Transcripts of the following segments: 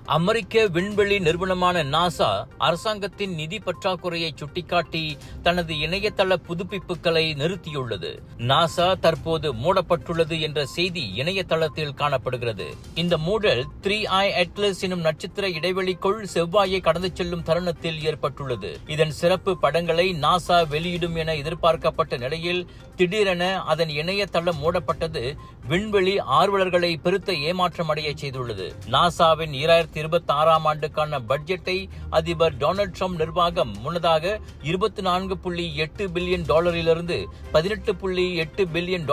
அமெரிக்க விண்வெளி நிறுவனமான நாசா அரசாங்கத்தின் நிதி பற்றாக்குறையை சுட்டிக்காட்டி தனது இணையதள புதுப்பிப்புகளை நிறுத்தியுள்ளது. நாசா தற்போது மூடப்பட்டுள்ளது என்ற செய்தி இணையதளத்தில் காணப்படுகிறது. இந்த மூடல் 3i Atlas எனும் நட்சத்திர இடைவெளிக்குள் செவ்வாயை கடந்து செல்லும் தருணத்தில் ஏற்பட்டுள்ளது. இதன் சிறப்பு படங்களை நாசா வெளியிடும் என எதிர்பார்க்கப்பட்ட நிலையில் திடீரென அதன் இணையதளம் மூடப்பட்டது விண்வெளி ஆர்வலர்களை பெருத்த ஏமாற்றம் அடைய செய்துள்ளது. நாசாவின் 2026ஆம் ஆண்டுக்கான பட்ஜெட்டை அதிபர் டொனால்ட் ட்ரம்ப் நிர்வாகம் முன்னதாக $24.8 பில்லியன் இலிருந்து $18.8 பில்லியன்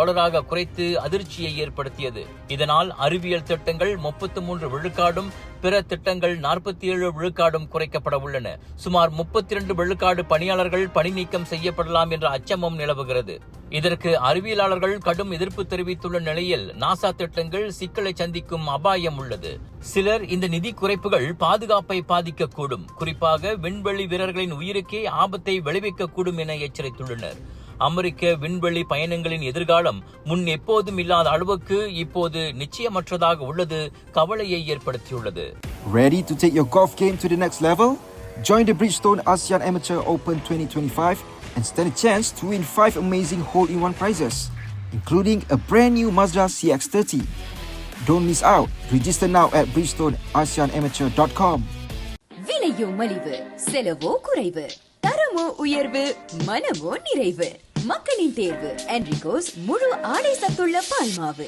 குறைத்து அதிர்ச்சியை ஏற்படுத்தியது. இதனால் அறிவியல் திட்டங்கள் 33 விழுக்காடும் பிற திட்டங்கள் 47 விழுக்காடும் குறைக்கப்பட உள்ளன. சுமார் 32 விழுக்காடு பணியாளர்கள் பணி நீக்கம் செய்யப்படலாம் என்ற அச்சமும் நிலவுகிறது. இதற்கு அறிவியலாளர்கள் கடும் எதிர்ப்பு தெரிவித்துள்ள நிலையில் நாசா திட்டங்கள் சிக்கலை சந்திக்கும் அபாயம் உள்ளது. சிலர் இந்த நிதி குறைப்புகள் பாதுகாப்பை பாதிக்கக்கூடும், குறிப்பாக விண்வெளி வீரர்களின் உயிருக்கே ஆபத்தை விளைவிக்கக்கூடும் என எச்சரித்துள்ளனர். அமெரிக்க விண்வெளி பயணங்களின் எதிர்காலம் முன் எப்போதும் இல்லாத அளவுக்கு இப்போது நிச்சயமற்றதாக உள்ளது கவலையை ஏற்படுத்தியுள்ளது. Ready to take your golf game to the next level? Join the Bridgestone ASEAN Amateur Open 2025 and stand a chance to win 5 amazing hole-in-one prizes, including a brand new Mazda CX-30. Don't miss out. Register now at bridgestoneasianamateur.com. விலையோ மலிவு, செலவோ குறைவு, தரமோ உயர்வு, மனமோ நிறைவு. மக்களின் தேர்வு என்ரிகோஸ் முழு ஆடை சத்துள்ள பால்மாவு.